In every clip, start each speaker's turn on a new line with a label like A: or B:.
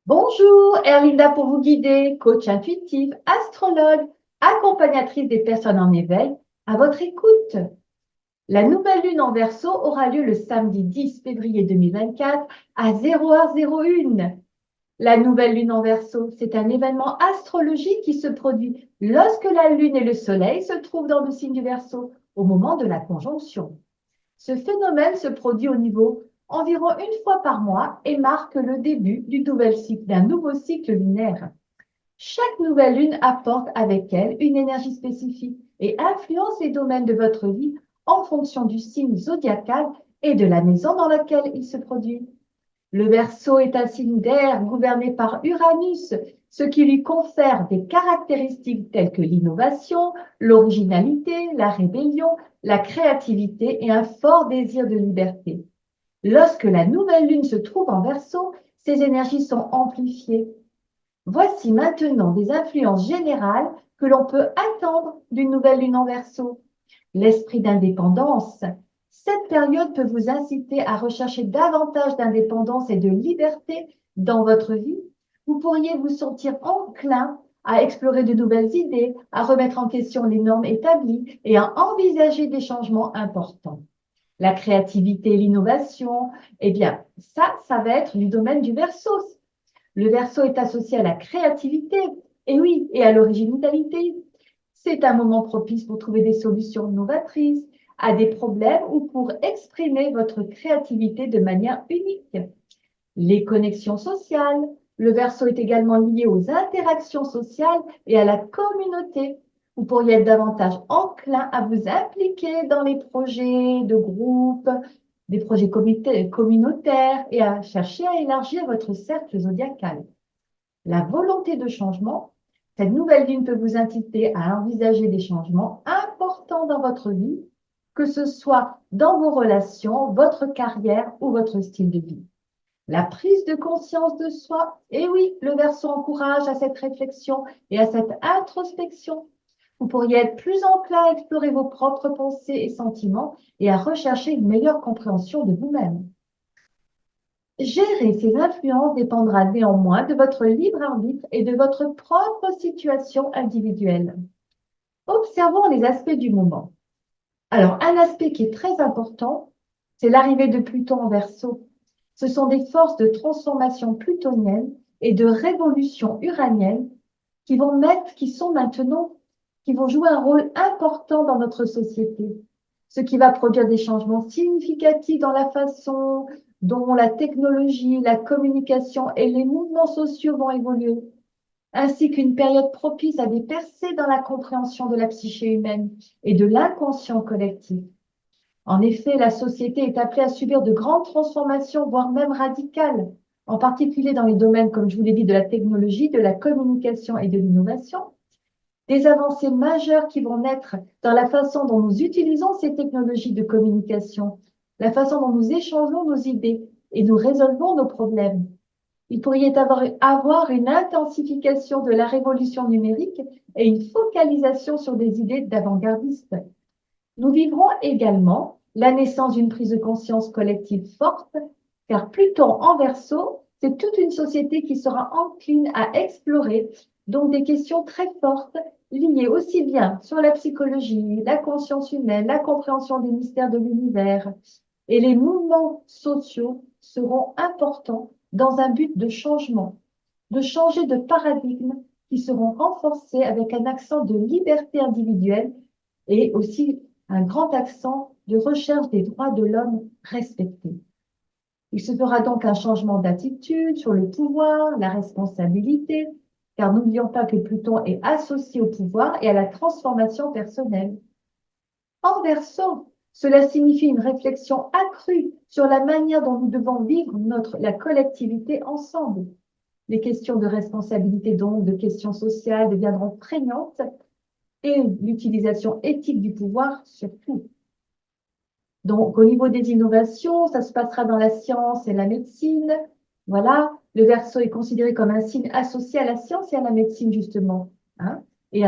A: Bonjour, Erlinda pour vous guider, coach intuitive, astrologue, accompagnatrice des personnes en éveil, à votre écoute. La nouvelle lune en Verseau aura lieu le samedi 10 février 2024 à 0h01. La nouvelle lune en Verseau, c'est un événement astrologique qui se produit lorsque la lune et le soleil se trouvent dans le signe du Verseau au moment de la conjonction. Ce phénomène se produit au niveau environ une fois par mois et marque le début d'un nouveau cycle lunaire. Chaque nouvelle lune apporte avec elle une énergie spécifique et influence les domaines de votre vie en fonction du signe zodiacal et de la maison dans laquelle il se produit. Le Verseau est un signe d'air gouverné par Uranus, ce qui lui confère des caractéristiques telles que l'innovation, l'originalité, la rébellion, la créativité et un fort désir de liberté. Lorsque la nouvelle lune se trouve en Verseau, ces énergies sont amplifiées. Voici maintenant des influences générales que l'on peut attendre d'une nouvelle lune en Verseau. L'esprit d'indépendance. Cette période peut vous inciter à rechercher davantage d'indépendance et de liberté dans votre vie. Vous pourriez vous sentir enclin à explorer de nouvelles idées, à remettre en question les normes établies et à envisager des changements importants. La créativité et l'innovation, eh bien, ça va être du domaine du Verseau. Le Verseau est associé à la créativité, et oui, et à l'originalité. C'est un moment propice pour trouver des solutions novatrices à des problèmes ou pour exprimer votre créativité de manière unique. Les connexions sociales. Le Verseau est également lié aux interactions sociales et à la communauté. Vous pourriez être davantage enclin à vous impliquer dans les projets de groupe, des projets communautaires et à chercher à élargir votre cercle zodiacal. La volonté de changement. Cette nouvelle lune peut vous inciter à envisager des changements importants dans votre vie, que ce soit dans vos relations, votre carrière ou votre style de vie. La prise de conscience de soi. Et oui, le Verseau encourage à cette réflexion et à cette introspection. Vous pourriez être plus enclin à explorer vos propres pensées et sentiments et à rechercher une meilleure compréhension de vous-même. Gérer ces influences dépendra néanmoins de votre libre arbitre et de votre propre situation individuelle. Observons les aspects du moment. Alors, un aspect qui est très important, c'est l'arrivée de Pluton en Verseau. Ce sont des forces de transformation plutonienne et de révolution uranienne qui vont jouer un rôle important dans notre société, ce qui va produire des changements significatifs dans la façon dont la technologie, la communication et les mouvements sociaux vont évoluer, ainsi qu'une période propice à des percées dans la compréhension de la psyché humaine et de l'inconscient collectif. En effet, la société est appelée à subir de grandes transformations, voire même radicales, en particulier dans les domaines, comme je vous l'ai dit, de la technologie, de la communication et de l'innovation. Des avancées majeures qui vont naître dans la façon dont nous utilisons ces technologies de communication, la façon dont nous échangeons nos idées et nous résolvons nos problèmes. Il pourrait y avoir une intensification de la révolution numérique et une focalisation sur des idées d'avant-gardistes. Nous vivrons également la naissance d'une prise de conscience collective forte, car Pluton en Verseau, c'est toute une société qui sera encline à explorer donc des questions très fortes liées aussi bien sur la psychologie, la conscience humaine, la compréhension des mystères de l'univers. Et les mouvements sociaux seront importants dans un but de changement, de changer de paradigme qui seront renforcés avec un accent de liberté individuelle et aussi un grand accent de recherche des droits de l'homme respectés. Il se fera donc un changement d'attitude sur le pouvoir, la responsabilité, car n'oublions pas que Pluton est associé au pouvoir et à la transformation personnelle. En Verseau, cela signifie une réflexion accrue sur la manière dont nous devons vivre la collectivité ensemble. Les questions de responsabilité, donc de questions sociales, deviendront prégnantes et l'utilisation éthique du pouvoir surtout. Donc, au niveau des innovations, ça se passera dans la science et la médecine. Voilà, le Verseau est considéré comme un signe associé à la science et à la médecine, justement, hein, et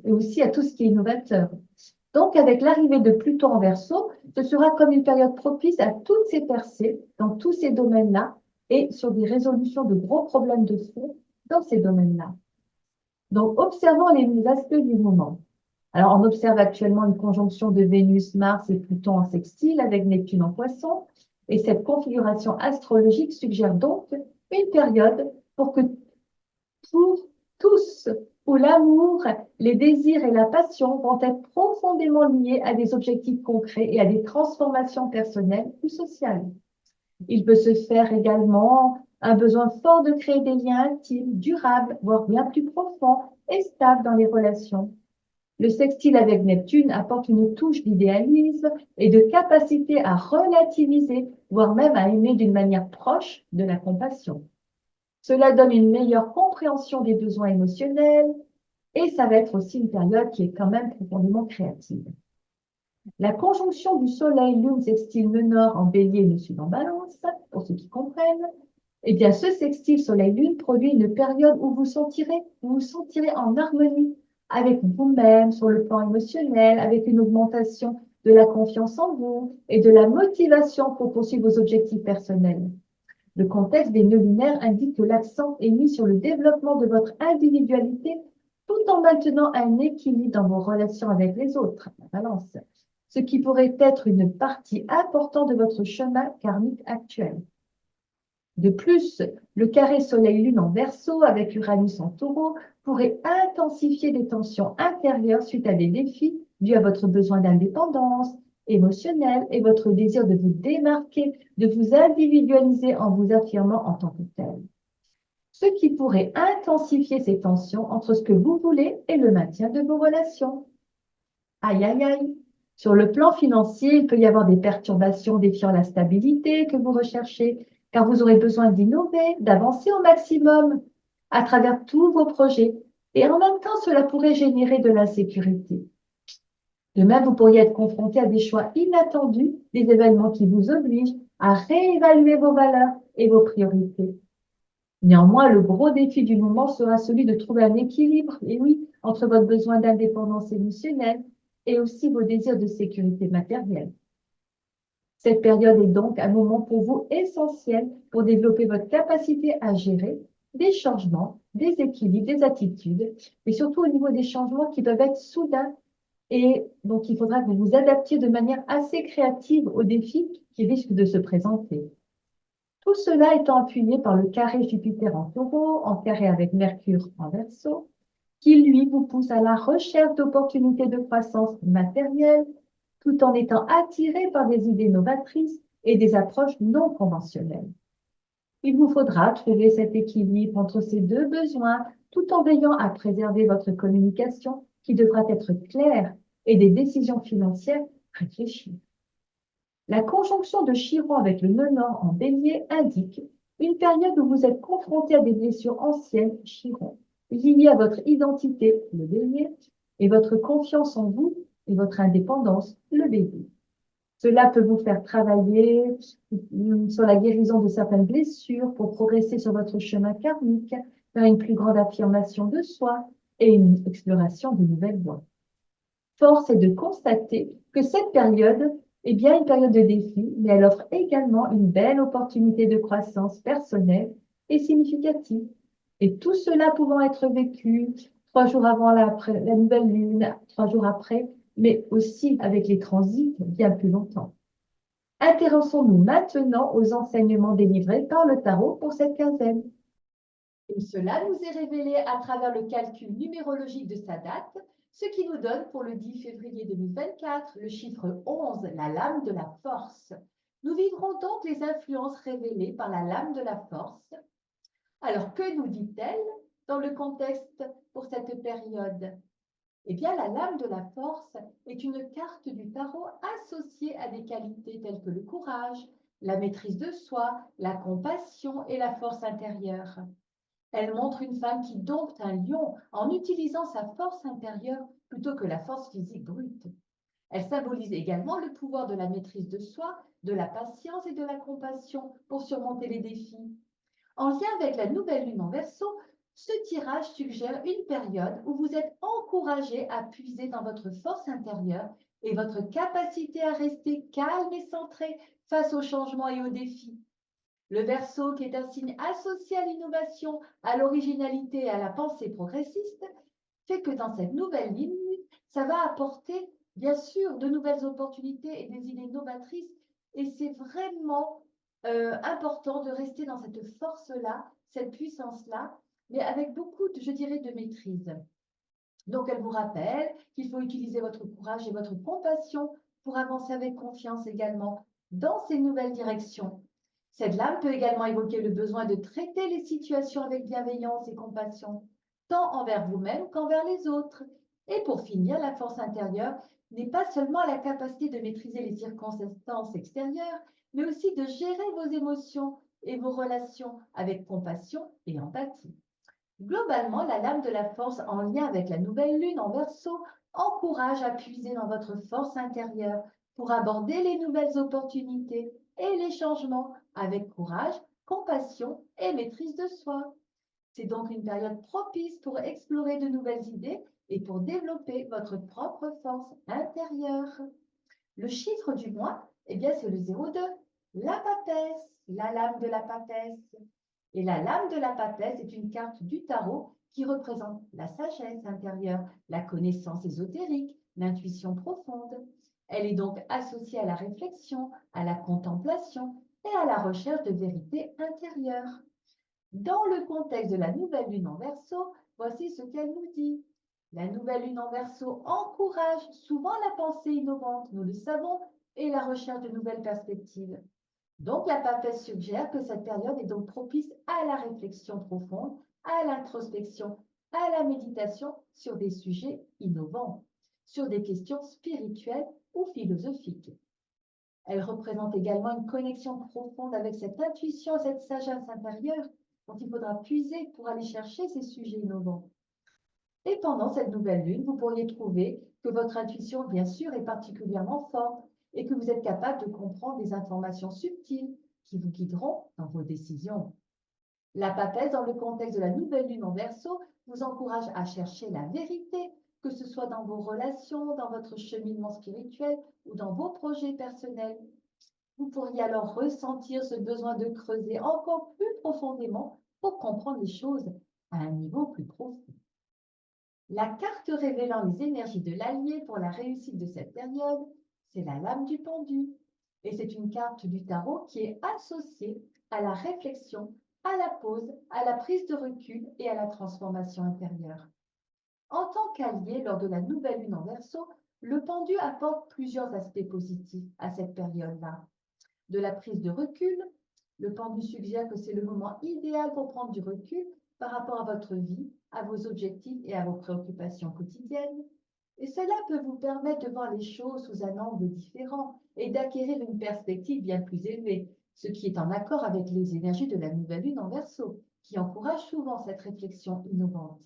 A: aussi à tout ce qui est innovateur. Donc, avec l'arrivée de Pluton en Verseau, ce sera comme une période propice à toutes ces percées dans tous ces domaines-là, et sur des résolutions de gros problèmes de fond dans ces domaines-là. Donc, observons les aspects du moment. Alors, on observe actuellement une conjonction de Vénus, Mars et Pluton en sextile avec Neptune en Poisson. Et cette configuration astrologique suggère donc une période pour tous, où l'amour, les désirs et la passion vont être profondément liés à des objectifs concrets et à des transformations personnelles ou sociales. Il peut se faire également un besoin fort de créer des liens intimes, durables, voire bien plus profonds et stables dans les relations. Le sextile avec Neptune apporte une touche d'idéalisme et de capacité à relativiser, voire même à aimer d'une manière proche de la compassion. Cela donne une meilleure compréhension des besoins émotionnels et ça va être aussi une période qui est quand même profondément créative. La conjonction du Soleil, Lune, sextile nœud nord en Bélier et nœud sud en Balance, pour ceux qui comprennent, eh bien ce sextile Soleil-Lune produit une période où vous vous sentirez en harmonie avec vous-même sur le plan émotionnel, avec une augmentation de la confiance en vous et de la motivation pour poursuivre vos objectifs personnels. Le contexte des nœuds lunaires indique que l'accent est mis sur le développement de votre individualité tout en maintenant un équilibre dans vos relations avec les autres, la balance, ce qui pourrait être une partie importante de votre chemin karmique actuel. De plus, le carré Soleil-Lune en Verseau avec Uranus en Taureau pourrait intensifier des tensions intérieures suite à des défis dus à votre besoin d'indépendance émotionnelle et votre désir de vous démarquer, de vous individualiser en vous affirmant en tant que tel. Ce qui pourrait intensifier ces tensions entre ce que vous voulez et le maintien de vos relations. Aïe, aïe, aïe. Sur le plan financier, il peut y avoir des perturbations défiant la stabilité que vous recherchez, car vous aurez besoin d'innover, d'avancer au maximum à travers tous vos projets. Et en même temps, cela pourrait générer de l'insécurité. De même, vous pourriez être confronté à des choix inattendus, des événements qui vous obligent à réévaluer vos valeurs et vos priorités. Néanmoins, le gros défi du moment sera celui de trouver un équilibre, et oui, entre votre besoin d'indépendance émotionnelle et aussi vos désirs de sécurité matérielle. Cette période est donc un moment pour vous essentiel pour développer votre capacité à gérer des changements, des équilibres, des attitudes, mais surtout au niveau des changements qui peuvent être soudains. Et donc, il faudra que vous vous adaptiez de manière assez créative aux défis qui risquent de se présenter. Tout cela étant appuyé par le carré Jupiter en Taureau, en carré avec Mercure en Verseau, qui lui vous pousse à la recherche d'opportunités de croissance matérielle, tout en étant attiré par des idées novatrices et des approches non conventionnelles. Il vous faudra trouver cet équilibre entre ces deux besoins, tout en veillant à préserver votre communication qui devra être claire et des décisions financières réfléchies. La conjonction de Chiron avec le nœud nord en Bélier indique une période où vous êtes confronté à des blessures anciennes, Chiron, liées à votre identité, le Bélier, et votre confiance en vous et votre indépendance, le Bélier. Cela peut vous faire travailler sur la guérison de certaines blessures pour progresser sur votre chemin karmique vers une plus grande affirmation de soi et une exploration de nouvelles voies. Force est de constater que cette période est bien une période de défi, mais elle offre également une belle opportunité de croissance personnelle et significative. Et tout cela pouvant être vécu 3 jours avant la nouvelle lune, 3 jours après, mais aussi avec les transits bien plus longtemps. Intéressons-nous maintenant aux enseignements délivrés par le tarot pour cette quinzaine. Et cela nous est révélé à travers le calcul numérologique de sa date, ce qui nous donne pour le 10 février 2024 le chiffre 11, la lame de la force. Nous vivrons donc les influences révélées par la lame de la force. Alors, que nous dit-elle dans le contexte pour cette période? Eh bien, la lame de la force est une carte du tarot associée à des qualités telles que le courage, la maîtrise de soi, la compassion et la force intérieure. Elle montre une femme qui dompte un lion en utilisant sa force intérieure plutôt que la force physique brute. Elle symbolise également le pouvoir de la maîtrise de soi, de la patience et de la compassion pour surmonter les défis. En lien avec la nouvelle lune en Verseau, ce tirage suggère une période où vous êtes encouragé à puiser dans votre force intérieure et votre capacité à rester calme et centré face aux changements et aux défis. Le Verseau, qui est un signe associé à l'innovation, à l'originalité et à la pensée progressiste, fait que dans cette nouvelle ligne, ça va apporter, bien sûr, de nouvelles opportunités et des idées novatrices. Et c'est vraiment important de rester dans cette force-là, cette puissance-là, mais avec beaucoup, je dirais, de maîtrise. Donc, elle vous rappelle qu'il faut utiliser votre courage et votre compassion pour avancer avec confiance également dans ces nouvelles directions. Cette lame peut également évoquer le besoin de traiter les situations avec bienveillance et compassion, tant envers vous-même qu'envers les autres. Et pour finir, la force intérieure n'est pas seulement la capacité de maîtriser les circonstances extérieures, mais aussi de gérer vos émotions et vos relations avec compassion et empathie. Globalement, la lame de la force en lien avec la nouvelle lune en Verseau encourage à puiser dans votre force intérieure pour aborder les nouvelles opportunités et les changements avec courage, compassion et maîtrise de soi. C'est donc une période propice pour explorer de nouvelles idées et pour développer votre propre force intérieure. Le chiffre du mois, eh bien, c'est le 02, la papesse, la lame de la papesse. Et la lame de la papesse est une carte du tarot qui représente la sagesse intérieure, la connaissance ésotérique, l'intuition profonde. Elle est donc associée à la réflexion, à la contemplation et à la recherche de vérité intérieure. Dans le contexte de la nouvelle lune en Verseau, voici ce qu'elle nous dit. La nouvelle lune en Verseau encourage souvent la pensée innovante, nous le savons, et la recherche de nouvelles perspectives. Donc, la papesse suggère que cette période est donc propice à la réflexion profonde, à l'introspection, à la méditation sur des sujets innovants, sur des questions spirituelles ou philosophiques. Elle représente également une connexion profonde avec cette intuition, cette sagesse intérieure dont il faudra puiser pour aller chercher ces sujets innovants. Et pendant cette nouvelle lune, vous pourriez trouver que votre intuition, bien sûr, est particulièrement forte et que vous êtes capable de comprendre des informations subtiles qui vous guideront dans vos décisions. La papesse, dans le contexte de la nouvelle lune en Verseau, vous encourage à chercher la vérité, que ce soit dans vos relations, dans votre cheminement spirituel ou dans vos projets personnels. Vous pourriez alors ressentir ce besoin de creuser encore plus profondément pour comprendre les choses à un niveau plus profond. La carte révélant les énergies de l'allié pour la réussite de cette période, c'est la lame du pendu. Et c'est une carte du tarot qui est associée à la réflexion, à la pause, à la prise de recul et à la transformation intérieure. En tant qu'allié lors de la nouvelle lune en Verseau, le pendu apporte plusieurs aspects positifs à cette période-là. De la prise de recul, le pendu suggère que c'est le moment idéal pour prendre du recul par rapport à votre vie, à vos objectifs et à vos préoccupations quotidiennes. Et cela peut vous permettre de voir les choses sous un angle différent et d'acquérir une perspective bien plus élevée, ce qui est en accord avec les énergies de la nouvelle lune en Verseau, qui encourage souvent cette réflexion innovante.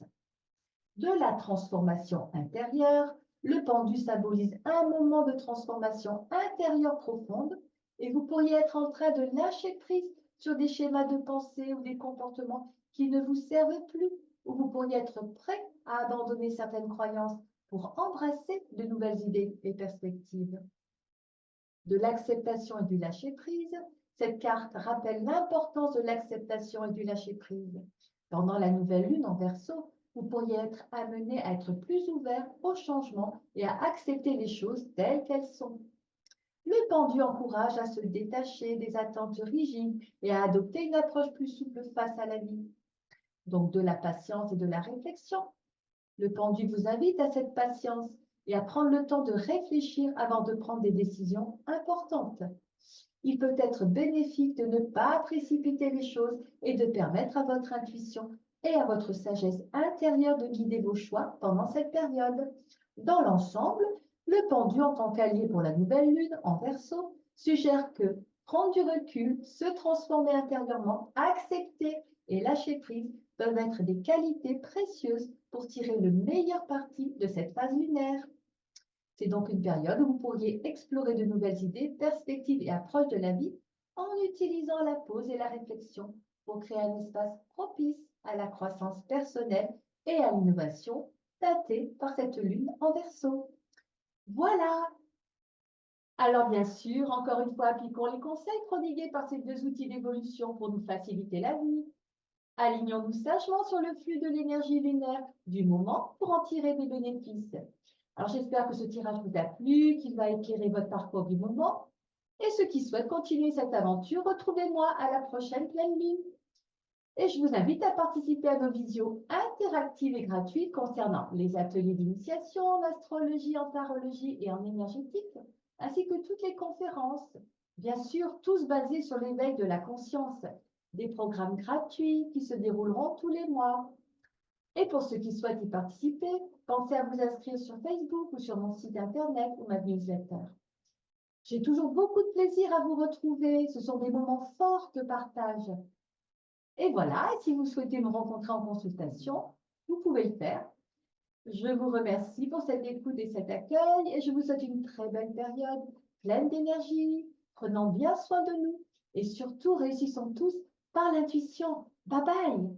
A: De la transformation intérieure, le pendu symbolise un moment de transformation intérieure profonde et vous pourriez être en train de lâcher prise sur des schémas de pensée ou des comportements qui ne vous servent plus, ou vous pourriez être prêt à abandonner certaines croyances pour embrasser de nouvelles idées et perspectives. De l'acceptation et du lâcher-prise, cette carte rappelle l'importance de l'acceptation et du lâcher-prise. Pendant la nouvelle lune en Verseau, vous pourriez être amené à être plus ouvert au changement et à accepter les choses telles qu'elles sont. Le pendu encourage à se détacher des attentes rigides et à adopter une approche plus souple face à la vie. Donc de la patience et de la réflexion. Le pendu vous invite à cette patience et à prendre le temps de réfléchir avant de prendre des décisions importantes. Il peut être bénéfique de ne pas précipiter les choses et de permettre à votre intuition et à votre sagesse intérieure de guider vos choix pendant cette période. Dans l'ensemble, le pendu en tant qu'allié pour la nouvelle lune en Verseau suggère que prendre du recul, se transformer intérieurement, accepter et lâcher prise peuvent être des qualités précieuses pour tirer le meilleur parti de cette phase lunaire. C'est donc une période où vous pourriez explorer de nouvelles idées, perspectives et approches de la vie en utilisant la pause et la réflexion pour créer un espace propice à la croissance personnelle et à l'innovation tâtée par cette lune en Verseau. Voilà! Alors bien sûr, encore une fois, appliquons les conseils prodigués par ces deux outils d'évolution pour nous faciliter la vie. Alignons-nous sagement sur le flux de l'énergie lunaire du moment pour en tirer des bénéfices. Alors j'espère que ce tirage vous a plu, qu'il va éclairer votre parcours du moment. Et ceux qui souhaitent continuer cette aventure, retrouvez-moi à la prochaine pleine lune. Et je vous invite à participer à nos visios interactives et gratuites concernant les ateliers d'initiation en astrologie, en tarologie et en énergétique, ainsi que toutes les conférences, bien sûr, tous basés sur l'éveil de la conscience, des programmes gratuits qui se dérouleront tous les mois. Et pour ceux qui souhaitent y participer, pensez à vous inscrire sur Facebook ou sur mon site internet ou ma newsletter. J'ai toujours beaucoup de plaisir à vous retrouver. Ce sont des moments forts de partage. Et voilà, si vous souhaitez me rencontrer en consultation, vous pouvez le faire. Je vous remercie pour cette écoute et cet accueil et je vous souhaite une très belle période pleine d'énergie. Prenons bien soin de nous et surtout réussissons tous par l'intuition. Bye bye!